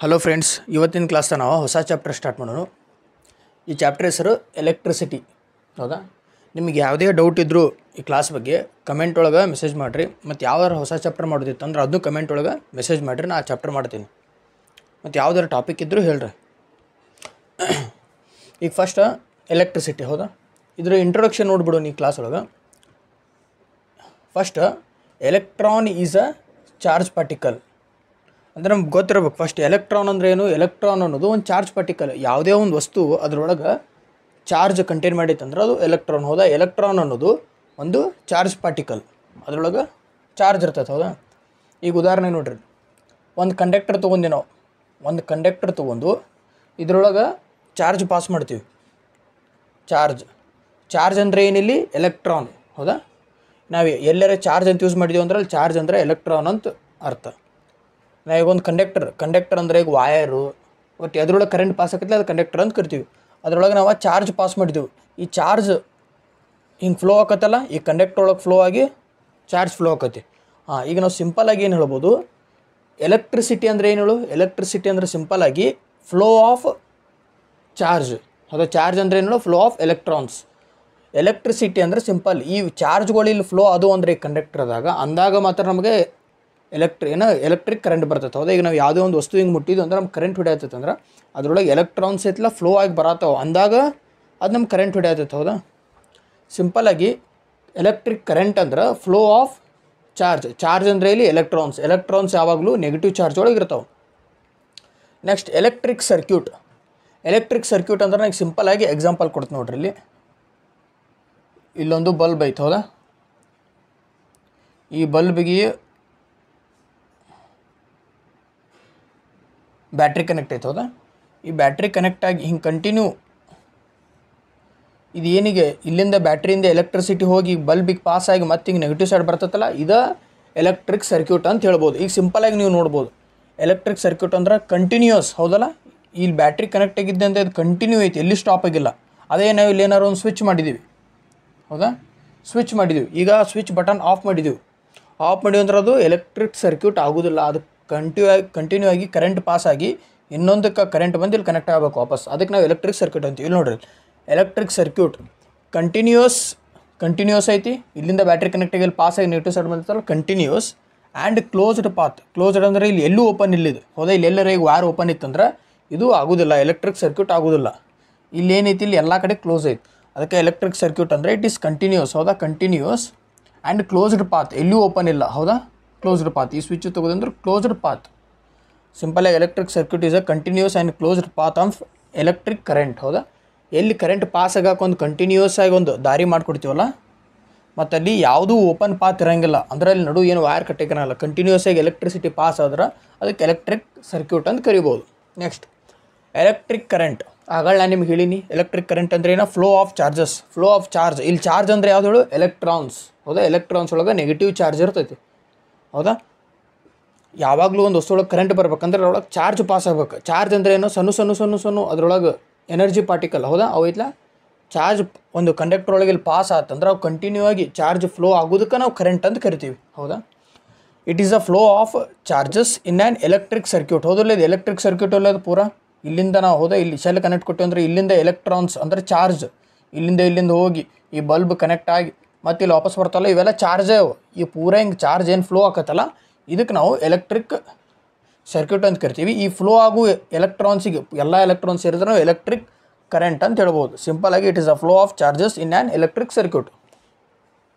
Hello friends, ಇವತ್ತಿನ ಕ್ಲಾಸ್ನ ನಾವು ಹೊಸ ಚಾಪ್ಟರ್ ಸ್ಟಾರ್ಟ್ ಮಾಡೋಣ. ಈ ಚಾಪ್ಟರ್ ಹೆಸರು ಎಲೆಕ್ಟ್ರಿಸಿಟಿ. ಹೌದಾ? ನಿಮಗೆ ಯಾವುದೇ ಡೌಟ್ ಇದ್ದರೂ ಈ ಕ್ಲಾಸ್ ಬಗ್ಗೆ ಕಮೆಂಟ್ ಒಳಗೆ ಮೆಸೇಜ್ ಮಾಡಿರಿ. ಮತ್ತು ಯಾವ್ದಾರು ಹೊಸ ಚಾಪ್ಟರ್ ಮಾಡೋದಿತ್ತು ಅಂದ್ರೆ ಅದನ್ನು ಕಮೆಂಟ್ ಒಳಗೆ ಮೆಸೇಜ್ ಮಾಡಿರಿ, ನಾನು ಆ ಚಾಪ್ಟರ್ ಮಾಡ್ತೀನಿ. ಮತ್ತು ಯಾವ್ದಾರು ಟಾಪಿಕ್ ಇದ್ದರೂ ಹೇಳ್ರಿ. ಈಗ ಫಸ್ಟ್ ಎಲೆಕ್ಟ್ರಿಸಿಟಿ. ಹೌದಾ? ಇದ್ರ ಇಂಟ್ರೊಡಕ್ಷನ್ ನೋಡ್ಬಿಡು ಈ ಕ್ಲಾಸ್ ಒಳಗೆ. First, electron is a charge particle. ಅಂದರೆ ನಮ್ಗೆ ಗೊತ್ತಿರಬೇಕು ಫಸ್ಟ್ ಎಲೆಕ್ಟ್ರಾನ್ ಅಂದರೆ ಏನು. ಎಲೆಕ್ಟ್ರಾನ್ ಅನ್ನೋದು ಒಂದು ಚಾರ್ಜ್ ಪಾರ್ಟಿಕಲ್. ಯಾವುದೇ ಒಂದು ವಸ್ತು ಅದರೊಳಗೆ ಚಾರ್ಜ್ ಕಂಟೈನ್ ಮಾಡೈತೆ ಅಂದ್ರೆ ಅದು ಎಲೆಕ್ಟ್ರಾನ್. ಹೌದಾ? ಎಲೆಕ್ಟ್ರಾನ್ ಅನ್ನೋದು ಒಂದು ಚಾರ್ಜ್ ಪಾರ್ಟಿಕಲ್, ಅದರೊಳಗೆ ಚಾರ್ಜ್ ಇರ್ತೈತೆ. ಹೌದಾ? ಈಗ ಉದಾಹರಣೆ ನೋಡ್ರಿ, ಒಂದು ಕಂಡಕ್ಟರ್ ತೊಗೊಂಡು ನಾವು ಒಂದು ಕಂಡಕ್ಟರ್ ತೊಗೊಂಡು ಇದರೊಳಗೆ ಚಾರ್ಜ್ ಪಾಸ್ ಮಾಡ್ತೀವಿ. ಚಾರ್ಜ್ ಅಂದರೆ ಏನಿಲ್ಲಿ ಎಲೆಕ್ಟ್ರಾನ್. ಹೌದಾ? ನಾವು ಎಲ್ಲರ ಚಾರ್ಜ್ ಅಂತ ಯೂಸ್ ಮಾಡಿದ್ದೀವಿ ಅಂದ್ರೆ ಅಲ್ಲಿ ಚಾರ್ಜ್ ಅಂದರೆ ಎಲೆಕ್ಟ್ರಾನ್ ಅಂತ ಅರ್ಥ. ನಾವೀಗ ಒಂದು ಕಂಡಕ್ಟರ್ ಅಂದರೆ ಈಗ ವಾಯರು, ಒಟ್ಟು ಅದ್ರೊಳಗೆ ಕರೆಂಟ್ ಪಾಸ್ ಆಕೈತಿ, ಅದು ಕಂಡಕ್ಟರ್ ಅಂತ ಕರಿತೀವಿ. ಅದರೊಳಗೆ ನಾವು ಚಾರ್ಜ್ ಪಾಸ್ ಮಾಡಿದ್ದೀವಿ. ಈ ಚಾರ್ಜ್ ಹಿಂಗೆ ಫ್ಲೋ ಆಕತ್ತಲ್ಲ, ಈ ಕಂಡಕ್ಟರ್ ಒಳಗೆ ಫ್ಲೋ ಆಗಿ ಚಾರ್ಜ್ ಫ್ಲೋ ಆಕತಿ. ಈಗ ನಾವು ಸಿಂಪಲ್ಲಾಗಿ ಏನು ಹೇಳ್ಬೋದು, ಎಲೆಕ್ಟ್ರಿಸಿಟಿ ಅಂದರೆ ಏನು ಹೇಳು. ಎಲೆಕ್ಟ್ರಿಸಿಟಿ ಅಂದರೆ ಸಿಂಪಲ್ಲಾಗಿ ಫ್ಲೋ ಆಫ್ ಚಾರ್ಜ್. ಹೌದಾ? ಚಾರ್ಜ್ ಅಂದರೆ ಏನು ಹೇಳು, ಫ್ಲೋ ಆಫ್ ಎಲೆಕ್ಟ್ರಾನ್ಸ್. ಎಲೆಕ್ಟ್ರಿಸಿಟಿ ಅಂದರೆ ಸಿಂಪಲ್ ಈ ಚಾರ್ಜ್ಗಳು ಇಲ್ಲಿ ಫ್ಲೋ ಅದು ಅಂದರೆ ಈ ಕಂಡಕ್ಟರ್ದಾಗ ಅಂದಾಗ ಮಾತ್ರ ನಮಗೆ ಎಲೆಕ್ಟ್ರಿಕ್ ಕರೆಂಟ್ ಬರ್ತೈತೆ. ಹೌದಾ? ಈಗ ನಾವು ಯಾವುದೇ ಒಂದು ವಸ್ತು ಹಿಂಗೆ ಮುಟ್ಟಿದ್ದು ಅಂದ್ರೆ ನಮ್ಗೆ ಕರೆಂಟ್ ಹೊಡೆಯತ್ತೈತೆ ಅಂದ್ರೆ ಅದರೊಳಗೆ ಎಲೆಕ್ಟ್ರಾನ್ಸ್ ಐತಲ್ಲ ಫ್ಲೋ ಆಗಿ ಬರತ್ತವೆ, ಅಂದಾಗ ಅದು ನಮ್ಗೆ ಕರೆಂಟ್ ಹೊಡೆಯತ್ತೈತೆ. ಹೌದಾ? ಸಿಂಪಲ್ಲಾಗಿ ಎಲೆಕ್ಟ್ರಿಕ್ ಕರೆಂಟ್ ಅಂದ್ರೆ ಫ್ಲೋ ಆಫ್ ಚಾರ್ಜ್ ಅಂದರೆ ಇಲ್ಲಿ ಎಲೆಕ್ಟ್ರಾನ್ಸ್ ಯಾವಾಗಲೂ ನೆಗೆಟಿವ್ ಚಾರ್ಜ್ ಒಳಗೆ ಇರ್ತಾವೆ. ನೆಕ್ಸ್ಟ್ ಎಲೆಕ್ಟ್ರಿಕ್ ಸರ್ಕ್ಯೂಟ್ ಅಂದ್ರೆ ನನಗೆ ಸಿಂಪಲ್ಲಾಗಿ ಎಕ್ಸಾಂಪಲ್ ಕೊಡ್ತೀನಿ ನೋಡ್ರಿ. ಇಲ್ಲೊಂದು ಬಲ್ಬ್ ಐತೆ. ಹೌದಾ? ಈ ಬಲ್ಬಿಗೆ ಬ್ಯಾಟ್ರಿ ಕನೆಕ್ಟ್ ಐತೆ. ಹೌದಾ? ಈ ಬ್ಯಾಟ್ರಿ ಕನೆಕ್ಟ್ ಆಗಿ ಹಿಂಗೆ ಕಂಟಿನ್ಯೂ ಇದು ಏನಿಗೆ ಇಲ್ಲಿಂದ ಬ್ಯಾಟ್ರಿಯಿಂದ ಎಲೆಕ್ಟ್ರಿಸಿಟಿ ಹೋಗಿ ಬಲ್ಬಿಗೆ ಪಾಸ್ ಆಗಿ ಮತ್ತೆ ಹಿಂಗೆ ನೆಗೆಟಿವ್ ಸೈಡ್ ಬರ್ತೈತಲ್ಲ, ಇದು ಎಲೆಕ್ಟ್ರಿಕ್ ಸರ್ಕ್ಯೂಟ್ ಅಂತ ಹೇಳ್ಬೋದು. ಈಗ ಸಿಂಪಲಾಗಿ ನೀವು ನೋಡ್ಬೋದು, ಎಲೆಕ್ಟ್ರಿಕ್ ಸರ್ಕ್ಯೂಟ್ ಅಂದ್ರೆ ಕಂಟಿನ್ಯೂಯಸ್. ಹೌದಲ್ಲ? ಇಲ್ಲಿ ಬ್ಯಾಟ್ರಿ ಕನೆಕ್ಟ್ ಆಗಿದ್ದೆ ಅಂತ ಇದು ಕಂಟಿನ್ಯೂ ಐತಿ, ಎಲ್ಲಿ ಸ್ಟಾಪ್ ಆಗಿಲ್ಲ. ಅದೇ ನಾವು ಇಲ್ಲಿ ಏನಾರು ಒಂದು ಸ್ವಿಚ್ ಮಾಡಿದ್ದೀವಿ. ಹೌದಾ? ಸ್ವಿಚ್ ಮಾಡಿದ್ದೀವಿ. ಈಗ ಸ್ವಿಚ್ ಬಟನ್ ಆಫ್ ಮಾಡಿದ್ದೀವಿ ಅಂದ್ರೆ ಅದು ಎಲೆಕ್ಟ್ರಿಕ್ ಸರ್ಕ್ಯೂಟ್ ಆಗೋದಿಲ್ಲ. ಅದು ಕಂಟಿನ್ಯೂ ಆಗಿ ಕರೆಂಟ್ ಪಾಸ್ ಆಗಿ ಇನ್ನೊಂದಕ್ಕೆ ಕರೆಂಟ್ ಬಂದು ಇಲ್ಲಿ ಕನೆಕ್ಟ್ ಆಗಬೇಕು ವಾಪಸ್. ಅದಕ್ಕೆ ನಾವು ಎಲೆಕ್ಟ್ರಿಕ್ ಸರ್ಕ್ಯೂಟ್ ಅಂತೀವಿ. ಇಲ್ಲಿ ನೋಡ್ರಿ, ಎಲೆಕ್ಟ್ರಿಕ್ ಸರ್ಕ್ಯೂಟ್ ಕಂಟಿನ್ಯೂಸ್ ಐತಿ. ಇಲ್ಲಿಂದ ಬ್ಯಾಟ್ರಿ ಕನೆಕ್ಟ್ ಆಗಿ ಇಲ್ಲಿ ಪಾಸ್ ಆಗಿ ನೆಗೆಟಿವ್ ಸೈಡ್ ಬಂದಿರ್ತಲ್ಲ, continuous and closed path. Closed ಅಂದರೆ ಇಲ್ಲಿ ಎಲ್ಲೂ ಓಪನ್ ಇಲ್ಲಿದೆ. ಹೌದಾ? ಇಲ್ಲಿ ಎಲ್ಲರ ಈಗ ವಾರ್ ಓಪನ್ ಇತ್ತಂದ್ರೆ ಇದು ಆಗೋದಿಲ್ಲ, ಎಲೆಕ್ಟ್ರಿಕ್ ಸರ್ಕ್ಯೂಟ್ ಆಗೋದಿಲ್ಲ. ಇಲ್ಲಿ ಏನೈತಿ, ಇಲ್ಲಿ ಎಲ್ಲ ಕಡೆ ಕ್ಲೋಸ್ ಐತಿ. ಅದಕ್ಕೆ ಎಲೆಕ್ಟ್ರಿಕ್ ಸರ್ಕ್ಯೂಟ್ ಅಂದರೆ ಇಟ್ ಈಸ್ ಕಂಟಿನ್ಯೂಸ್. ಹೌದಾ? ಕಂಟಿನ್ಯೂಸ್ ಆ್ಯಂಡ್ ಕ್ಲೋಸ್ಡ್ ಪಾತ್, ಎಲ್ಲೂ ಓಪನ್ ಇಲ್ಲ. ಹೌದಾ? Closed path. ಈ ಸ್ವಿಚ್ ತಗೋದಂದ್ರೆ ಕ್ಲೋಸ್ಡ್ ಪಾತ್. ಸಿಂಪಲಾಗಿ electric circuit is a continuous and closed path of electric current. ಹೌದಾ? ಎಲ್ಲಿ ಕರೆಂಟ್ ಪಾಸ್ ಆಗಕ್ಕೆ ಒಂದು ಕಂಟಿನ್ಯೂಸ್ ಆಗಿ ಒಂದು ದಾರಿ ಮಾಡಿಕೊಡ್ತೀವಲ್ಲ, ಮತ್ತು ಅಲ್ಲಿ ಯಾವುದೂ ಓಪನ್ ಪಾತ್ ಇರೋಂಗಿಲ್ಲ. ಅಂದರೆ ಅಲ್ಲಿ ನಡು ಏನು ವೈರ್ ಕಟ್ಟಿಕನಲ್ಲ, ಕಂಟಿನ್ಯೂಸ್ ಆಗಿ ಎಲೆಕ್ಟ್ರಿಸಿಟಿ ಪಾಸ್ ಆದ್ರೆ ಅದಕ್ಕೆ ಎಲೆಕ್ಟ್ರಿಕ್ ಸರ್ಕ್ಯೂಟ್ ಅಂತ ಕರಿಬೋದು. Next electric current. ಆಗ ನಾನು ನಿಮ್ಗೆ ಹೇಳೀನಿ ಎಲೆಕ್ಟ್ರಿಕ್ ಕರೆಂಟ್ ಅಂದ್ರೆ ಏನೋ ಫ್ಲೋ ಆಫ್ ಚಾರ್ಜ್. ಇಲ್ಲಿ ಚಾರ್ಜ್ ಅಂದರೆ ಯಾವ್ದು ಹೇಳು, ಎಲೆಕ್ಟ್ರಾನ್ಸ್. ಹೌದಾ? ಎಲೆಕ್ಟ್ರಾನ್ಸ್ ಒಳಗೆ ನೆಗೆಟಿವ್ ಚಾರ್ಜ್ ಇರ್ತೈತಿ. ಹೌದಾ? ಯಾವಾಗಲೂ ಒಂದು ವಸ್ತು ಒಳಗೆ ಕರೆಂಟ್ ಬರ್ಬೇಕಂದ್ರೆ ಅದ್ರೊಳಗೆ ಚಾರ್ಜ್ ಪಾಸ್ ಆಗ್ಬೇಕು. ಚಾರ್ಜ್ ಅಂದರೆ ಏನೋ ಸಣ್ಣ ಅದ್ರೊಳಗೆ ಎನರ್ಜಿ ಪಾರ್ಟಿಕಲ್. ಹೌದಾ? ಅವು ಐತ್ಲ ಚಾರ್ಜ್ ಒಂದು ಕಂಡಕ್ಟರ್ ಒಳಗೆ ಇಲ್ಲಿ ಪಾಸ್ ಆತಂದ್ರೆ ಅವು ಕಂಟಿನ್ಯೂ ಆಗಿ ಚಾರ್ಜ್ ಫ್ಲೋ ಆಗೋದಕ್ಕೆ ನಾವು ಕರೆಂಟ್ ಅಂತ ಕರಿತೀವಿ. ಹೌದಾ? It is a flow of charges in an electric circuit. ಹೌದಲ್ಲ? ಇದು ಎಲೆಕ್ಟ್ರಿಕ್ ಸರ್ಕ್ಯೂಟ್ ಅಲ್ಲ, ಅದು ಪೂರಾ ಇಲ್ಲಿಂದ ನಾವು ಹೌದಾ ಇಲ್ಲಿ ಶೆಲ್ ಕನೆಕ್ಟ್ ಕೊಟ್ಟಿವಿ ಅಂದರೆ ಇಲ್ಲಿಂದ ಎಲೆಕ್ಟ್ರಾನ್ಸ್ ಅಂದರೆ ಚಾರ್ಜ್ ಇಲ್ಲಿಂದ ಹೋಗಿ ಈ ಬಲ್ಬ್ ಕನೆಕ್ಟ್ ಆಗಿ ಮತ್ತು ಇಲ್ಲಿ ವಾಪಸ್ ಬರ್ತಲ್ಲ, ಇವೆಲ್ಲ ಚಾರ್ಜೇ ಅವು. ಈ ಪೂರಾ ಹಿಂಗೆ ಚಾರ್ಜ್ ಏನು ಫ್ಲೋ ಆಕತ್ತಲ್ಲ, ಇದಕ್ಕೆ ನಾವು ಎಲೆಕ್ಟ್ರಿಕ್ ಸರ್ಕ್ಯೂಟ್ ಅಂತ ಕರಿತೀವಿ. ಈ ಫ್ಲೋ ಆಗು ಎಲೆಕ್ಟ್ರಾನ್ಸಿಗೆ ಎಲ್ಲ ಎಲೆಕ್ಟ್ರಾನ್ಸ್ ಸೇರಿದ್ರೆ ನಾವು ಎಲೆಕ್ಟ್ರಿಕ್ ಕರೆಂಟ್ ಅಂತ ಹೇಳ್ಬೋದು. ಸಿಂಪಲಾಗಿ it is a flow of charges in an electric circuit.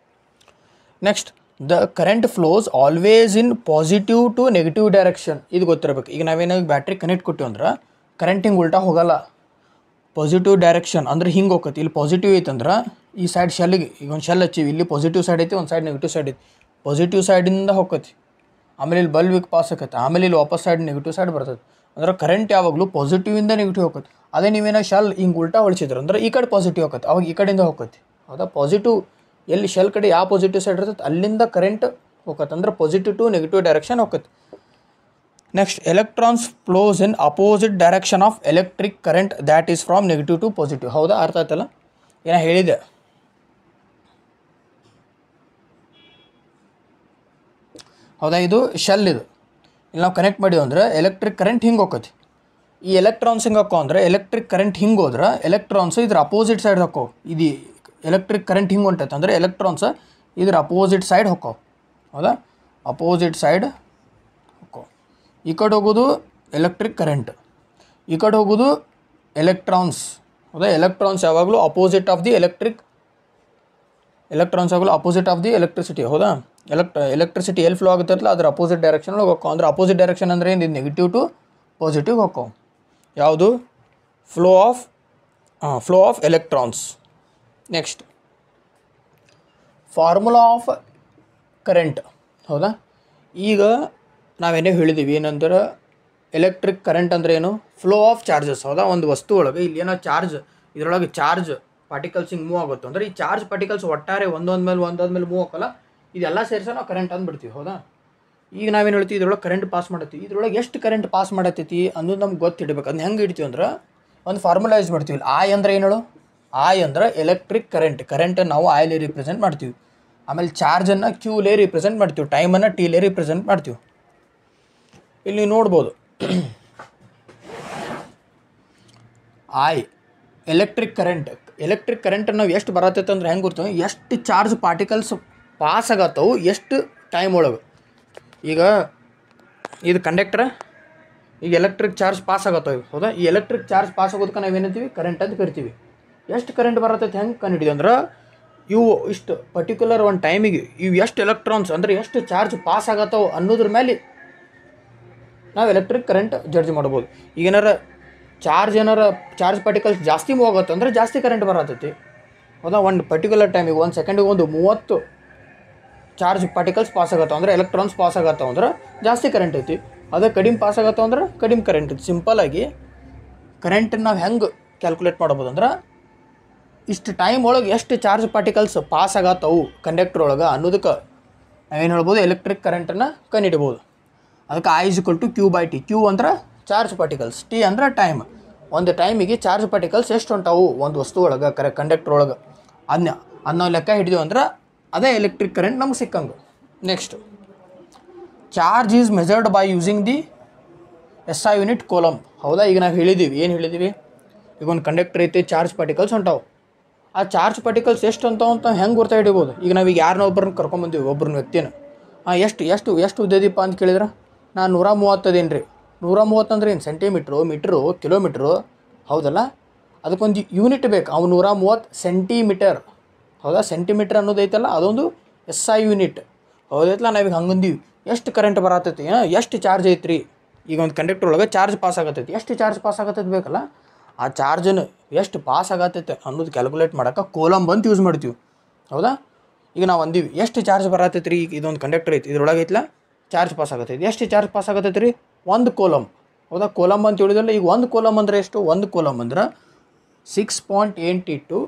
Next, the current flows always in positive to negative direction. ಇದು ಗೊತ್ತಿರಬೇಕು. ಈಗ ನಾವೇನಾಗಿ ಬ್ಯಾಟ್ರಿ ಕನೆಕ್ಟ್ ಕೊಟ್ಟಿವಿ ಅಂದ್ರೆ ಕರೆಂಟ್ ಹಿಂಗೆ ಉಲ್ಟಾ ಹೋಗಲ್ಲ, ಪಾಸಿಟಿವ್ ಡೈರೆಕ್ಷನ್ ಅಂದರೆ ಹಿಂಗೆ ಹೋಗತ್ತೆ. ಇಲ್ಲಿ ಪಾಸಿಟಿವ್ ಐತಂದ್ರೆ ಈ ಸೈಡ್ ಶೆಲ್ಗೆ ಈಗ ಒಂದು ಶೆಲ್ ಹಚ್ಚಿವಿ, ಇಲ್ಲಿ ಪಾಸಿಟಿವ್ ಸೈಡ್ ಐತಿ, ಒಂದು ಸೈಡ್ ನೆಗೆಟಿವ್ ಸೈಡ್ ಐತಿ. ಪಾಸಿಟಿವ್ ಸೈಡಿಂದ ಹೋಗತ್ತೆ, ಆಮೇಲೆ ಇಲ್ಲಿ ಬಲ್ಬಿಗೆ ಪಾಸ್ ಆಕತ್ತೆ, ಆಮೇಲೆ ಇಲ್ಲಿ ವಾಪಸ್ ಸೈಡ್ ನೆಗೆಟಿವ್ ಸೈಡ್ ಬರ್ತದೆ. ಅಂದ್ರೆ ಕರೆಂಟ್ ಯಾವಾಗಲೂ ಪಾಸಿಟಿವಿಂದ ನೆಗೆಟಿವ್ ಹೋಗತ್ತೆ. ಅದೇ ನೀವೇನೋ ಶೆಲ್ ಹಿಂಗೆ ಉಲ್ಟಾ ಹೊಳಿಸಿದ್ರೆ ಅಂದ್ರೆ ಈ ಕಡೆ ಪಾಸಿಟಿವ್ ಹೋಗತ್ತೆ, ಅವಾಗ ಈ ಕಡೆಯಿಂದ ಹೋಗತ್ತೆ. ಹೌದಾ? ಪಾಸಿಟಿವ್ ಎಲ್ಲಿ ಶೆಲ್ ಕಡೆ ಯಾವ ಪಾಸಿಟಿವ್ ಸೈಡ್ ಇರ್ತದೆ ಅಲ್ಲಿಂದ ಕರೆಂಟ್ ಹೋಗತ್ತೆ, ಅಂದ್ರೆ ಪಾಸಿಟಿವ್ ಟು ನೆಗೆಟಿವ್ ಡೈರೆಕ್ಷನ್ ಹೋಗತ್ತೆ. Next, electrons flows in opposite direction of electric current that is from negative to positive. ಹೌದಾ? ಅರ್ಥ ಆಯ್ತಲ್ಲ? ಏನೋ ಹೇಳಿದೆ. ಹೌದಾ? ಇದು ಶೆಲ್. ಇದು ಇಲ್ಲಿ ನಾವು ಕನೆಕ್ಟ್ ಮಾಡಿವಿ ಅಂದ್ರೆ ಎಲೆಕ್ಟ್ರಿಕ್ ಕರೆಂಟ್ ಹಿಂಗೆ ಹೋಗ್ತೈತಿ. ಈ ಎಲೆಕ್ಟ್ರಾನ್ಸ್ ಹಿಂಗೆ ಹಾಕೋ ಅಂದ್ರೆ ಎಲೆಕ್ಟ್ರಿಕ್ ಕರೆಂಟ್ ಹಿಂಗೆ ಹೋದ್ರೆ ಎಲೆಕ್ಟ್ರಾನ್ಸ್ ಇದ್ರ ಅಪೋಸಿಟ್ ಸೈಡ್ ಹಾಕೋ. ಇದು ಎಲೆಕ್ಟ್ರಿಕ್ ಕರೆಂಟ್ ಹಿಂಗೆ ಹೊಂಟೈತೆ ಅಂದರೆ ಎಲೆಕ್ಟ್ರಾನ್ಸ್ ಇದ್ರ ಅಪೋಸಿಟ್ ಸೈಡ್ ಹೊಕ್ಕೋ. ಹೌದಾ, ಅಪೋಸಿಟ್ ಸೈಡ್ ಹೊಕ್ಕೋ. ಈ ಕಡೆ ಹೋಗೋದು ಎಲೆಕ್ಟ್ರಿಕ್ ಕರೆಂಟ್, ಈ ಕಡೆ ಹೋಗೋದು ಎಲೆಕ್ಟ್ರಾನ್ಸ್. ಹೌದಾ, ಎಲೆಕ್ಟ್ರಾನ್ಸ್ ಯಾವಾಗಲೂ ಅಪೋಸಿಟ್ ಆಫ್ ದಿ ಎಲೆಕ್ಟ್ರಾನ್ಸ್ ಯಾವಾಗಲೂ ಅಪೋಸಿಟ್ ಆಫ್ ದಿ ಎಲೆಕ್ಟ್ರಿಸಿಟಿ. ಹೌದಾ, ಎಲೆಕ್ಟ್ರಿಸಿಟಿ ಎಲ್ಲಿ ಫ್ಲೋ ಆಗುತ್ತಿರಲ್ಲ ಅದ್ರ ಅಪೋಸಿಟ್ ಡೈರೆಕ್ಷನ್ ಒಳಗೆ ಹೋಕ್ಕೋ. ಅಂದ್ರೆ ಅಪೋಸಿಟ್ ಡೈರೆಕ್ಷನ್ ಅಂದರೆ ಏನು, ನೆಗೆಟಿವ್ ಟು ಪಾಸಿಟಿವ್ ಹೋಕ್ಕೋ. ಯಾವುದು, flow of electrons. Next formula of current. ಹೌದಾ, ಈಗ ನಾವೇನೇ ಹೇಳಿದ್ದೀವಿ ಏನಂದ್ರೆ ಎಲೆಕ್ಟ್ರಿಕ್ ಕರೆಂಟ್ ಅಂದರೆ ಏನು, ಫ್ಲೋ ಆಫ್ ಚಾರ್ಜಸ್. ಹೌದಾ, ಒಂದು ವಸ್ತು ಒಳಗೆ ಇಲ್ಲಿ ಏನೋ ಚಾರ್ಜ್, ಇದರೊಳಗೆ ಚಾರ್ಜ್ ಪಾರ್ಟಿಕಲ್ಸ್ ಹಿಂಗೆ ಮೂವ್ ಆಗುತ್ತೆ ಅಂದರೆ ಈ ಚಾರ್ಜ್ ಪಾರ್ಟಿಕಲ್ಸ್ ಒಟ್ಟಾರೆ ಒಂದೊಂದ್ಮೇಲೆ ಮೂವ್ ಹಾಕಲ್ಲ, ಇದೆಲ್ಲ ಸೇರಿಸ ನಾವು ಕರೆಂಟ್ ಅಂದ್ಬಿಡ್ತೀವಿ. ಹೌದಾ, ಈಗ ನಾವೇನು ಹೇಳ್ತೀವಿ, ಇದ್ರೊಳಗೆ ಕರೆಂಟ್ ಪಾಸ್ ಮಾಡತ್ತೀವಿ, ಇದ್ರೊಳಗೆ ಎಷ್ಟು ಕರೆಂಟ್ ಪಾಸ್ ಮಾಡತ್ತೈತಿ ಅನ್ನೋದು ನಮ್ಗೆ ಗೊತ್ತಿಡಬೇಕು. ಅದನ್ನ ಹೆಂಗೆ ಇಡ್ತೀವಿ ಅಂದ್ರೆ ಒಂದು ಫಾರ್ಮುಲಾ ಯೂಸ್ ಮಾಡ್ತೀವಿ. ಐ ಅಂದರೆ ಏನು ಹೇಳು, ಐ ಅಂದ್ರೆ ಎಲೆಕ್ಟ್ರಿಕ್ ಕರೆಂಟನ್ನು ನಾವು ಐಲೇ ರಿಪ್ರೆಸೆಂಟ್ ಮಾಡ್ತೀವಿ. ಆಮೇಲೆ ಚಾರ್ಜನ್ನು ಕ್ಯೂಲೇ ರಿಪ್ರೆಸೆಂಟ್ ಮಾಡ್ತೀವಿ, ಟೈಮನ್ನು ಟಿಲೇ ರಿಪ್ರೆಸೆಂಟ್ ಮಾಡ್ತೀವಿ. ಇಲ್ಲಿ ನೀವು ನೋಡ್ಬೋದು ಐ ಎಲೆಕ್ಟ್ರಿಕ್ ಕರೆಂಟ್ ನಾವು ಎಷ್ಟು ಬರತ್ತೈತೆ ಅಂದ್ರೆ ಹೆಂಗೆ ಗೊತ್ತು, ಎಷ್ಟು ಚಾರ್ಜ್ ಪಾರ್ಟಿಕಲ್ಸ್ ಪಾಸ್ ಆಗತ್ತವು ಎಷ್ಟು ಟೈಮ್ ಒಳಗೆ. ಈಗ ಇದು ಕಂಡಕ್ಟರ್, ಈಗ ಎಲೆಕ್ಟ್ರಿಕ್ ಚಾರ್ಜ್ ಪಾಸ್ ಆಗತ್ತವೆ. ಹೌದಾ, ಈ ಎಲೆಕ್ಟ್ರಿಕ್ ಚಾರ್ಜ್ ಪಾಸ್ ಆಗೋದಕ್ಕೆ ನಾವೇನಂತೀವಿ, ಕರೆಂಟ್ ಅಂತ ಕರಿತೀವಿ. ಎಷ್ಟು ಕರೆಂಟ್ ಬರತ್ತೈತೆ ಹೆಂಗೆ ಕಂಡಿದ್ದೀವಿ ಅಂದ್ರೆ ಇವು ಇಷ್ಟು ಪರ್ಟಿಕ್ಯುಲರ್ ಒಂದು ಟೈಮಿಗೆ ಇವು ಎಷ್ಟು ಎಲೆಕ್ಟ್ರಾನ್ಸ್ ಅಂದರೆ ಎಷ್ಟು ಚಾರ್ಜ್ ಪಾಸ್ ಆಗತ್ತವೆ ಅನ್ನೋದ್ರ ಮೇಲೆ ನಾವು ಎಲೆಕ್ಟ್ರಿಕ್ ಕರೆಂಟ್ ಜಡ್ಜ್ ಮಾಡ್ಬೋದು. ಈಗ ಏನಾರ ಚಾರ್ಜ್ ಪಾರ್ಟಿಕಲ್ಸ್ ಜಾಸ್ತಿ ಮೂವ್ ಆಗುತ್ತೆ ಅಂದರೆ ಜಾಸ್ತಿ ಕರೆಂಟ್ ಬರತ್ತೈತಿ. ಹೌದಾ, ಒಂದು ಪರ್ಟಿಕ್ಯುಲರ್ ಟೈಮಿಗೆ ಒಂದು ಸೆಕೆಂಡಿಗೆ ಒಂದು 30 ಚಾರ್ಜ್ ಪಾರ್ಟಿಕಲ್ಸ್ ಪಾಸ್ ಆಗತ್ತವ ಅಂದರೆ ಎಲೆಕ್ಟ್ರಾನ್ಸ್ ಪಾಸ್ ಆಗತ್ತವ ಅಂದ್ರೆ ಜಾಸ್ತಿ ಕರೆಂಟ್ ಐತಿ. ಅದೇ ಕಡಿಮೆ ಪಾಸ್ ಆಗತ್ತವ ಅಂದ್ರೆ ಕಡಿಮೆ ಕರೆಂಟ್ ಐತಿ. ಸಿಂಪಲಾಗಿ ಕರೆಂಟನ್ನು ನಾವು ಹೆಂಗೆ ಕ್ಯಾಲ್ಕುಲೇಟ್ ಮಾಡ್ಬೋದು ಅಂದ್ರೆ ಇಷ್ಟು ಟೈಮ್ ಒಳಗೆ ಎಷ್ಟು ಚಾರ್ಜ್ ಪಾರ್ಟಿಕಲ್ಸ್ ಪಾಸ್ ಆಗತ್ತವು ಕಂಡಕ್ಟರ್ ಒಳಗೆ ಅನ್ನೋದಕ್ಕೆ ನಾವೇನು ಹೇಳ್ಬೋದು, ಎಲೆಕ್ಟ್ರಿಕ್ ಕರೆಂಟನ್ನು ಕಂಡುಹಿಡ್ಬೋದು. ಅದಕ್ಕೆ I = Q/T. Q ಅಂದ್ರೆ ಚಾರ್ಜ್ ಪಾರ್ಟಿಕಲ್ಸ್, T ಅಂದ್ರೆ ಟೈಮ್. ಒಂದು ಟೈಮಿಗೆ ಚಾರ್ಜ್ ಪಾರ್ಟಿಕಲ್ಸ್ ಎಷ್ಟು ಹೊಂಟಾವು ಒಂದು ವಸ್ತು ಒಳಗೆ ಕಂಡಕ್ಟರ್ ಒಳಗೆ ಅದನ್ನ ನಾವು ಲೆಕ್ಕ ಹಿಡಿದೀವಿ ಅಂದ್ರೆ ಅದೇ ಎಲೆಕ್ಟ್ರಿಕ್ ಕರೆಂಟ್ ನಮ್ಗೆ ಸಿಕ್ಕಂಗೆ. Next charge is measured by using the SI unit coulomb. ಹೌದಾ, ಈಗ ನಾವು ಹೇಳಿದ್ದೀವಿ, ಏನು ಹೇಳಿದ್ದೀವಿ, ಈಗ ಒಂದು ಕಂಡಕ್ಟರ್ ಐತಿ, ಚಾರ್ಜ್ ಪಾರ್ಟಿಕಲ್ಸ್ ಹೊಂಟಾವು. ಆ ಚಾರ್ಜ್ ಪಾರ್ಟಿಕಲ್ಸ್ ಎಷ್ಟು ಅಂತ ಹೆಂಗೆ ಗುರ್ತಾ ಹಿಡಿಬೋದು. ಈಗ ನಾವೀಗ ಯಾರನ್ನ ಒಬ್ಬರನ್ನ ಕರ್ಕೊಂಬಂದೀವಿ, ಒಬ್ಬರನ್ನ ವ್ಯಕ್ತಿನ, ಎಷ್ಟು ಉದ್ದದೀಪ ಅಂತ ಕೇಳಿದ್ರೆ ನಾನು 130 ಅದೇನು ರೀ. 130 ಅಂದ್ರೆ ಏನು, ಸೆಂಟಿಮೀಟ್ರು, ಮೀಟ್ರು, ಕಿಲೋಮೀಟ್ರು. ಹೌದಲ್ಲ, ಅದಕ್ಕೊಂದು ಯೂನಿಟ್ ಬೇಕು. ಅವು 130 ಸೆಂಟಿಮೀಟರ್. ಹೌದಾ, ಸೆಂಟಿಮೀಟ್ರ್ ಅನ್ನೋದೈತಲ್ಲ ಅದೊಂದು SI ಯೂನಿಟ್. ಹೌದೈತಲ್ಲ, ನಾವೀಗ ಹಂಗಂದೀವಿ ಎಷ್ಟು ಕರೆಂಟ್ ಬರತ್ತೈತಿ, ಎಷ್ಟು ಚಾರ್ಜ್ ಐತ್ರಿ. ಈಗ ಒಂದು ಕಂಡಕ್ಟರ್ ಒಳಗೆ ಚಾರ್ಜ್ ಪಾಸ್ ಆಗತ್ತೈತಿ, ಎಷ್ಟು ಚಾರ್ಜ್ ಪಾಸ್ ಆಗತ್ತೈತಿ ಬೇಕಲ್ಲ, ಆ ಚಾರ್ಜನ್ನು ಎಷ್ಟು ಪಾಸ್ ಆಗತ್ತೈತೆ ಅನ್ನೋದು ಕ್ಯಾಲ್ಕುಲೇಟ್ ಮಾಡೋಕೆ ಕೂಲಂಬ್ ಅಂತ ಯೂಸ್ ಮಾಡ್ತೀವಿ. ಹೌದಾ, ಈಗ ನಾವು ಅಂದೀವಿ ಎಷ್ಟು ಚಾರ್ಜ್ ಬರತ್ತೈತಿ ರೀ. ಈಗ ಇದೊಂದು ಕಂಡಕ್ಟರ್ ಐತಿ, ಇದ್ರೊಳಗೆ ಐತಲ್ಲ ಚಾರ್ಜ್ ಪಾಸ್ ಆಗತ್ತೈತಿ, ಎಷ್ಟು ಚಾರ್ಜ್ ಪಾಸ್ ಆಗತ್ತೈತಿ ರೀ, 1 ಕೂಲಂಬ್. ಹೌದಾ, ಕೂಲಂಬ್ ಅಂತ ಹೇಳಿದ್ರಲ್ಲ. ಈಗ 1 ಕೂಲಂಬ್ ಅಂದರೆ ಎಷ್ಟು, 1 ಕೂಲಂಬ್ ಅಂದ್ರೆ 6.82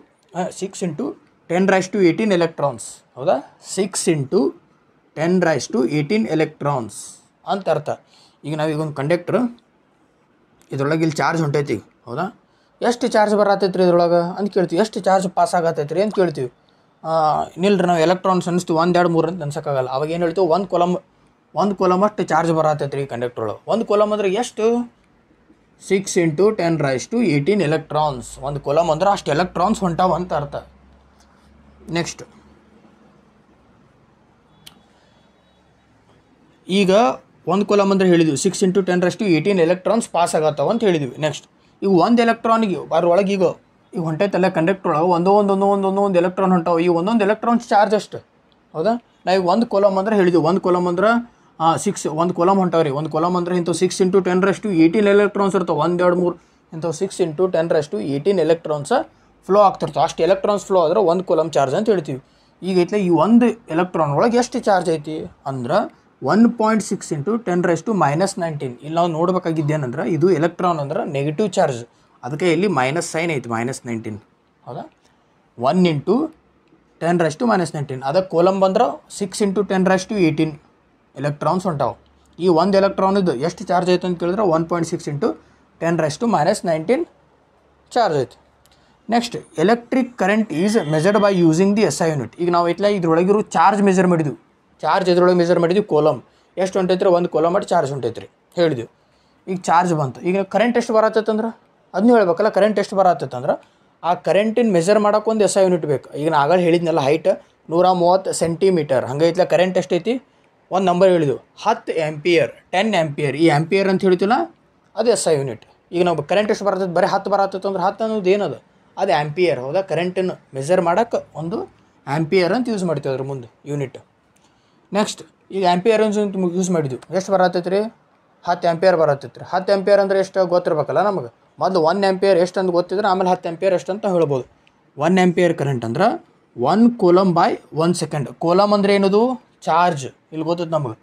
6 × 10⁻18 ಎಲೆಕ್ಟ್ರಾನ್ಸ್. ಹೌದಾ, 6 × 10⁻18 ಎಲೆಕ್ಟ್ರಾನ್ಸ್ ಅಂತ ಅರ್ಥ. ಈಗ ನಾವೀಗ ಒಂದು ಕಂಡಕ್ಟ್ರ್ ಇದ್ರೊಳಗೆ ಇಲ್ಲಿ ಚಾರ್ಜ್ ಹೊಂಟೈತಿ. ಹೌದಾ, ಎಷ್ಟು ಚಾರ್ಜ್ ಬರತ್ತೈತಿ ರೀ ಇದ್ರೊಳಗೆ ಅಂತ ಕೇಳ್ತೀವಿ. ಎಷ್ಟು ಚಾರ್ಜ್ ಪಾಸ್ ಆಗತ್ತೈತಿ ರೀ ಅಂತ ಕೇಳ್ತೀವಿ. ನಿಲ್ರಿ, ನಾವು ಎಲೆಕ್ಟ್ರಾನ್ಸ್ ಅನ್ನಿಸ್ತೀವಿ 1, 2, 3 ಅಂತ ಅನ್ಸೋಕ್ಕಾಗಲ್ಲ. ಅವಾಗ ಏನು ಹೇಳ್ತೀವಿ, 1 ಕೂಲಂಬ್ ಅಷ್ಟು ಚಾರ್ಜ್ ಬರತ್ತೈತಿ ರೀ ಕಂಡಕ್ಟರ್ ಒಳಗೆ. 1 ಕೂಲಂಬ್ ಅಂದ್ರೆ ಎಷ್ಟು, 6 × 10⁻18 ಎಲೆಕ್ಟ್ರಾನ್ಸ್. 1 ಕೂಲಂಬ್ ಅಂದ್ರೆ ಅಷ್ಟು ಎಲೆಕ್ಟ್ರಾನ್ಸ್ ಹೊಂಟಾವ ಅಂತ ಅರ್ಥ. ನೆಕ್ಸ್ಟ್ ಈಗ 1 ಕೂಲಂಬ್ ಅಂದ್ರೆ ಹೇಳಿದ್ವಿ 6 × 10⁻18 ಎಲೆಕ್ಟ್ರಾನ್ಸ್ ಪಾಸ್ ಆಗತ್ತವ ಅಂತ ಹೇಳಿದ್ವಿ. ನೆಕ್ಸ್ಟ್ ಈಗ 1 ಎಲೆಕ್ಟ್ರಾನಿಗೆ ಅದ್ರೊಳಗೆ ಈಗ ಹೊಂಟೈತಲ್ಲ ಕಂಡಕ್ಟರ್ ಒಳಗೆ ಒಂದೊಂದು ಎಲೆಕ್ಟ್ರಾನ್ ಹೊಂಟಾವು. ಈ ಒಂದೊಂದು ಎಲೆಕ್ಟ್ರಾನ್ಸ್ ಚಾರ್ಜ್ ಅಷ್ಟು. ಹೌದಾ, ನಾವೀಗ 1 ಕೂಲಂಬ್ ಅಂದ್ರೆ ಹೇಳಿದ್ವಿ. 1 ಕೂಲಂಬ್ ಅಂದ್ರೆ 1 ಕೂಲಂಬ್ ಹೊಂಟಾವ್ರಿ. 1 ಕೂಲಂಬ್ ಅಂದ್ರೆ ಇಂಥವು 6 × 10⁻18 ಎಲೆಕ್ಟ್ರಾನ್ಸ್ ಇರ್ತಾವೆ. 1, 2, 3 ಇಂಥವು 6 × 10⁻18 ಎಲೆಕ್ಟ್ರಾನ್ಸ್ ಫ್ಲೋ ಆಗ್ತಿರ್ತಾವೆ. ಅಷ್ಟು ಎಲೆಕ್ಟ್ರಾನ್ಸ್ ಫ್ಲೋ ಆದರೆ 1 ಕೂಲಂಬ್ ಚಾರ್ಜ್ ಅಂತ ಹೇಳ್ತೀವಿ. ಈಗ ಐತಲ್ಲ, ಈ 1 ಎಲೆಕ್ಟ್ರಾನ್ ಒಳಗೆ ಎಷ್ಟು ಚಾರ್ಜ್ ಐತಿ ಅಂದ್ರೆ 1.6 × 10⁻−19. ಇಲ್ಲಿ ನಾವು ನೋಡ್ಬೇಕಾಗಿದ್ದೇನೆಂದ್ರೆ ಇದು ಎಲೆಕ್ಟ್ರಾನ್ ಅಂದ್ರೆ ನೆಗೆಟಿವ್ ಚಾರ್ಜ್, ಅದಕ್ಕೆ ಇಲ್ಲಿ ಮೈನಸ್ ಸೈನ್ ಐತಿ, -19. ಹೌದಾ, 1 × 10⁻−19. ಅದಕ್ಕೆ ಕೂಲಂಬ್ ಅಂದ್ರೆ 6 × 10⁻18 ಎಲೆಕ್ಟ್ರಾನ್ಸ್ ಹೊಂಟಾವು. ಈ 1 ಎಲೆಕ್ಟ್ರಾನಿದ್ದು ಎಷ್ಟು ಚಾರ್ಜ್ ಐತೆ ಅಂತ ಕೇಳಿದ್ರೆ 1.6 × 10⁻−19 ಚಾರ್ಜ್ ಐತೆ. Next electric current is measured by using the SI unit. ಈಗ ನಾವು ಐತಲ್ಲ ಇದ್ರೊಳಗಿರೋ ಚಾರ್ಜ್ ಮೆಜರ್ ಮಾಡಿದ್ವಿ. ಚಾರ್ಜ್ ಇದ್ರೊಳಗೆ ಮೆಜರ್ ಮಾಡಿದ್ವಿ ಕೂಲಂಬ್. ಎಷ್ಟು ಹೊಂಟೈತ್ರಿ 1 ಕೂಲಂಬ್ ಚಾರ್ಜ್ ಹೊಂಟೈತ್ರಿ ಹೇಳಿದ್ವಿ. ಈಗ ಚಾರ್ಜ್ ಬಂತು. ಈಗ ಕರೆಂಟ್ ಎಷ್ಟು ಬರತ್ತಂದ್ರೆ ಅದನ್ನೂ ಹೇಳ್ಬೇಕಲ್ಲ. ಕರೆಂಟ್ ಎಷ್ಟು ಬರತ್ತಂದ್ರೆ ಆ ಕರೆಂಟಿನ ಮೆಜರ್ ಮಾಡೋಕೆ ಒಂದು SI ಯೂನಿಟ್ ಬೇಕು. ಈಗ ನಾ ಆಗಲೇ ಹೇಳಿದ್ನಲ್ಲ, ಹೈಟ್ 130 ಸೆಂಟಿಮೀಟರ್ ಹಂಗೈತ್ಲ. ಕರೆಂಟ್ ಎಷ್ಟೈತಿ ಒಂದು ನಂಬರ್ ಹೇಳಿದ್ವು, 10 ಆಂಪಿಯರ್, 10 ಆಂಪಿಯರ್. ಈ ಆಂಪಿಯರ್ ಅಂತ ಹೇಳ್ತಿಲ್ಲ, ಅದು SI ಯೂನಿಟ್. ಈಗ ನಾವು ಕರೆಂಟ್ ಎಷ್ಟು ಬರತ್ತೈತೆ, ಬರೀ 10 ಬರತ್ತೈತೆ ಅಂದ್ರೆ 10 ಅನ್ನೋದು ಏನದು, ಅದು ಆಂಪಿಯರ್. ಹೌದಾ? ಕರೆಂಟನ್ನು ಮೆಜರ್ ಮಾಡೋಕೆ ಒಂದು ಆಂಪಿಯರ್ ಅಂತ ಯೂಸ್ ಮಾಡ್ತೀವಿ ಅದ್ರ ಮುಂದೆ ಯೂನಿಟ್. ನೆಕ್ಸ್ಟ್ ಈಗ ಆಂಪಿಯರ್ ಅಂತ ಯೂಸ್ ಮಾಡಿದ್ವಿ. ಎಷ್ಟು ಬರತ್ತೈತೆ ರೀ? 10 ಆಂಪಿಯರ್ ಬರತ್ತೈತೆ ರೀ. 10 ಆಂಪಿಯರ್ ಅಂದರೆ ಎಷ್ಟು ಗೊತ್ತಿರ್ಬೇಕಲ್ಲ ನಮಗೆ. ಮೊದಲು 1 ಆಂಪಿಯರ್ ಎಷ್ಟು ಅಂತ ಗೊತ್ತಿದ್ರೆ ಆಮೇಲೆ 10 ಆಂಪಿಯರ್ ಎಷ್ಟು ಅಂತ ಹೇಳ್ಬೋದು. 1 ಆಂಪಿಯರ್ ಕರೆಂಟ್ ಅಂದ್ರೆ 1 ಕೂಲಂಬ್ ಬೈ 1 ಸೆಕೆಂಡ್. ಕೂಲಂಬ್ ಅಂದರೆ ಏನದು? ಚಾರ್ಜ್. ಇಲ್ಲಿ ಗೊತ್ತೈತೆ ನಮಗೆ.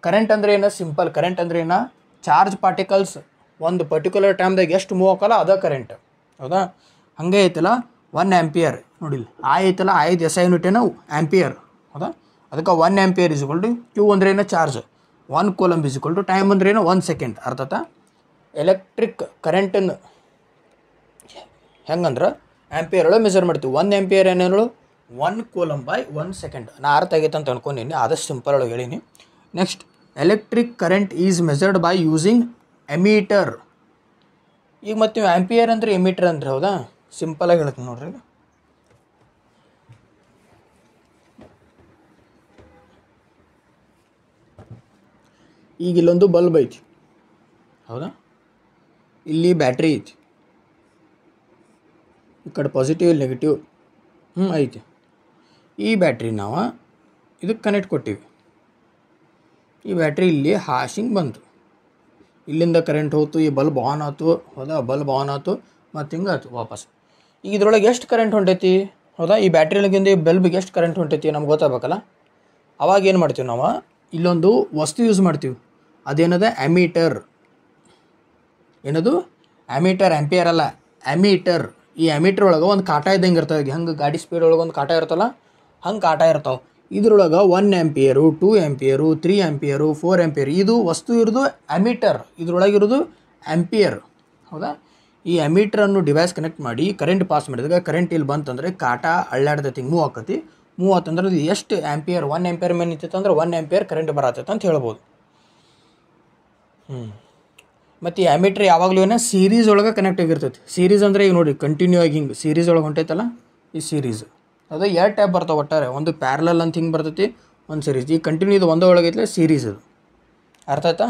ಕರೆಂಟ್ ಅಂದರೆ ಏನು? ಸಿಂಪಲ್. ಕರೆಂಟ್ ಅಂದ್ರೆ ಏನು? ಚಾರ್ಜ್ ಪಾರ್ಟಿಕಲ್ಸ್ ಒಂದು ಪರ್ಟಿಕ್ಯುಲರ್ ಟೈಮ್ದಾಗ ಎಷ್ಟು ಮೂವ್ ಹಾಕಲ್ಲ ಅದ ಕರೆಂಟ್. ಹೌದಾ? ಹಾಗೆ ಐತಲ್ಲ 1 ಆಂಪಿಯರ್ ನೋಡಿಲ್ಲ, ಐತಲ್ಲ, 5 SI ಯೂನಿಟ್ ಏನೋ ಆಂಪಿಯರ್. ಹೌದಾ? ಅದಕ್ಕೆ 1 ಆಂಪಿಯರ್ ಇಸ್ಕೊಲ್ ಟು Q ಅಂದ್ರೆ ಏನು? Charge. 1 coulomb is equal to time ಅಂದ್ರೆ ಏನು? 1 ಸೆಕೆಂಡ್. ಅರ್ಥಾತ ಎಲೆಕ್ಟ್ರಿಕ್ ಕರೆಂಟನ್ನು ಹೆಂಗಂದ್ರೆ ಆಂಪಿಯರ್ ಒಳಗೆ ಮೆಜರ್ ಮಾಡ್ತೀವಿ. 1 ಆಂಪಿಯರ್ ಏನೇಳು? 1 ಕೂಲಂಬ್ ಬೈ 1 ಸೆಕೆಂಡ್. ನಾ ಅರ್ಥ ಆಗೈತೆ ಅಂತ ಅನ್ಕೊಂಡಿನಿ, ಆದಷ್ಟು ಸಿಂಪಲ್ ಒಳಗೆ ಹೇಳೀನಿ. Next, electric current is measured by using ammeter. ಈಗ ಮತ್ತು ನೀವು ಆಂಪಿಯರ್ ಅಂದರೆ ಎಮೀಟರ್ ಅಂದ್ರೆ, ಹೌದಾ? ಸಿಂಪಲಾಗಿ ಹೇಳ್ತೀನಿ ನೋಡ್ರಿ. ಈಗ ಇಲ್ಲೊಂದು ಬಲ್ಬ್ ಐತಿ, ಹೌದಾ? ಇಲ್ಲಿ ಬ್ಯಾಟ್ರಿ ಐತಿ, ಈ ಕಡೆ ಪಾಸಿಟಿವ್ ಇಲ್ಲಿ ನೆಗೆಟಿವ್ ಐತಿ. ಈ ಬ್ಯಾಟ್ರಿ ನಾವು ಇದಕ್ಕೆ ಕನೆಕ್ಟ್ ಕೊಟ್ಟಿವಿ. ಈ ಬ್ಯಾಟ್ರಿ ಇಲ್ಲಿ ಹಾಶಿಂಗ್ ಬಂತು, ಇಲ್ಲಿಂದ ಕರೆಂಟ್ ಹೋಯ್ತು, ಈ ಬಲ್ಬ್ ಆನ್ ಆಯ್ತು. ಹೌದಾ? ಬಲ್ಬ್ ಆನ್ ಆಯ್ತು ಮತ್ತು ಹಿಂಗೆ ಆಯ್ತು ವಾಪಸ್. ಈಗ ಇದ್ರೊಳಗೆ ಎಷ್ಟು ಕರೆಂಟ್ ಹೊಂಟೈತಿ? ಹೌದಾ? ಈ ಬ್ಯಾಟ್ರಿಯೊಳಗಿಂದ ಈ ಬಲ್ಬಿಗೆ ಎಷ್ಟು ಕರೆಂಟ್ ಹೊಂಟೈತಿ ನಮ್ಗೆ ಗೊತ್ತಾಗಬೇಕಲ್ಲ. ಅವಾಗ ಏನು ಮಾಡ್ತೀವಿ ನಾವು? ಇಲ್ಲೊಂದು ವಸ್ತು ಯೂಸ್ ಮಾಡ್ತೀವಿ, ಅದೇನದ? ಅಮೀಟರ್. ಏನದು? ಅಮೀಟರ್. ಆಂಪಿಯರ್ ಅಲ್ಲ, ಅಮೀಟರ್. ಈ ಅಮೀಟರ್ ಒಳಗೆ ಒಂದು ಕಾಟ ಇದ್ದಂಗೆ ಇರ್ತವೆ. ಹೆಂಗೆ ಗಾಡಿ ಸ್ಪೀಡ್ ಒಳಗೆ ಒಂದು ಕಾಟ ಇರ್ತಲ್ಲ, ಹಂಗೆ ಕಾಟ ಇರ್ತಾವೆ. ಇದ್ರೊಳಗೆ 1 ಆಂಪಿಯರು, 2 ಆಂಪಿಯರು, 3 ಆಂಪಿಯರು, 4 ಆಂಪಿಯರ್. ಇದು ವಸ್ತು ಇರೋದು ಅಮೀಟರ್, ಇದ್ರೊಳಗಿರೋದು ಆಂಪಿಯರ್. ಹೌದಾ? ಈ ಅಮೀಟ್ರನ್ನು ಡಿವೈಸ್ ಕನೆಕ್ಟ್ ಮಾಡಿ ಕರೆಂಟ್ ಪಾಸ್ ಮಾಡಿದಾಗ ಕರೆಂಟ್ ಇಲ್ಲಿ ಬಂತಂದರೆ ಕಾಟ ಅಳ್ಳಾಡ್ತೈತಿ, ಮೂವ್ ಆಕತಿ. ಮೂವ್ ಆತಂದ್ರೆ ಅದು ಎಷ್ಟು ಆಂಪಿಯರ್? 1 ಆಂಪಿಯರ್ ಮೇಲೆ ನಿಂತೈತೆ ಅಂದ್ರೆ 1 ಆಂಪಿಯರ್ ಕರೆಂಟ್ ಬರತ್ತೈತೆ ಅಂತ ಹೇಳ್ಬೋದು. ಮತ್ತು ಈ ಅಮೀಟ್ರ್ ಯಾವಾಗಲೂ ಏನೋ ಸೀರೀಸ್ ಒಳಗೆ ಕನೆಕ್ಟ್ ಆಗಿರ್ತೈತಿ. ಸೀರೀಸ್ ಅಂದರೆ ಈಗ ನೋಡಿ, ಕಂಟಿನ್ಯೂ ಆಗಿ ಹಿಂಗೆ ಸೀರೀಸ್ ಒಳಗೆ ಹೊಂಟೈತಲ್ಲ, ಈ ಸೀರೀಸ್. ಅದು 2 ಟೈಪ್ ಬರ್ತಾವೆ ಒಟ್ಟಾರೆ. ಒಂದು ಪ್ಯಾರಲಲ್ ಅಂತ ಹಿಂಗೆ ಬರ್ತೈತಿ, ಒಂದು ಸೀರೀಸ್. ಈ ಕಂಟಿನ್ಯೂ ಇದು ಒಂದೇ ಒಳಗೈತಲ್ಲ ಸೀರೀಸ್. ಅದು ಅರ್ಥ ಆಯ್ತಾ?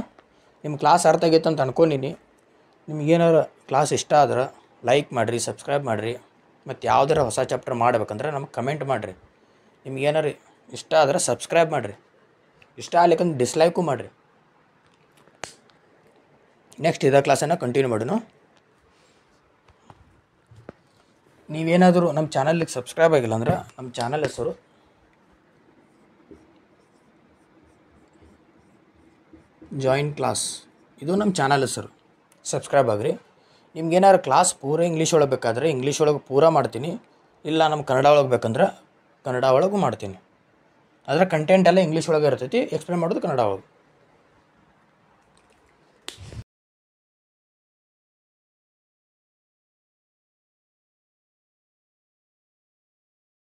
ನಿಮ್ಮ ಕ್ಲಾಸ್ ಅರ್ಥ ಆಗೈತೆ ಅಂತ ಅನ್ಕೊಂಡಿನಿ. ನಿಮಗೇನಾರು ಕ್ಲಾಸ್ ಇಷ್ಟ ಆದ್ರೆ ಲೈಕ್ ಮಾಡಿರಿ, ಸಬ್ಸ್ಕ್ರೈಬ್ ಮಾಡಿರಿ. ಮತ್ತು ಯಾವ್ದಾರ ಹೊಸ ಚಾಪ್ಟರ್ ಮಾಡ್ಬೇಕಂದ್ರೆ ನಮಗೆ ಕಮೆಂಟ್ ಮಾಡಿರಿ. ನಿಮ್ಗೇನಾರು ಇಷ್ಟ ಆದ್ರೆ ಸಬ್ಸ್ಕ್ರೈಬ್ ಮಾಡಿರಿ, ಇಷ್ಟ ಆಗ್ಲಿಕ್ಕಂದ್ರೆ ಡಿಸ್ಲೈಕು ಮಾಡಿರಿ. ನೆಕ್ಸ್ಟ್ ಇದೇ ಕ್ಲಾಸನ್ನು ಕಂಟಿನ್ಯೂ ಮಾಡೋಣ. ನೀವೇನಾದರೂ ನಮ್ಮ ಚಾನಲ್ಗೆ ಸಬ್ಸ್ಕ್ರೈಬ್ ಆಗಿಲ್ಲ ಅಂದ್ರೆ ನಮ್ಮ ಚಾನಲ್ ಹೆಸರು ಜಾಯಿನ್ ಕ್ಲಾಸ್. ಇದು ನಮ್ಮ ಚಾನಲ್ ಹೆಸರು. ಸಬ್ಸ್ಕ್ರೈಬ್ ಆಗಿರಿ. ನಿಮ್ಗೇನಾದ್ರು ಕ್ಲಾಸ್ ಪೂರ ಇಂಗ್ಲೀಷ್ ಒಳಗೆ ಬೇಕಾದರೆ ಇಂಗ್ಲೀಷ್ ಒಳಗೆ ಪೂರ ಮಾಡ್ತೀನಿ, ಇಲ್ಲ ನಮ್ಮ ಕನ್ನಡ ಒಳಗೆ ಬೇಕಂದ್ರೆ ಕನ್ನಡ ಒಳಗೂ ಮಾಡ್ತೀನಿ. ಅದರ ಕಂಟೆಂಟ್ ಎಲ್ಲ ಇಂಗ್ಲೀಷ್ ಒಳಗೆ ಇರ್ತೈತಿ, ಎಕ್ಸ್ಪ್ಲೇನ್ ಮಾಡೋದು ಕನ್ನಡ ಒಳಗೆ.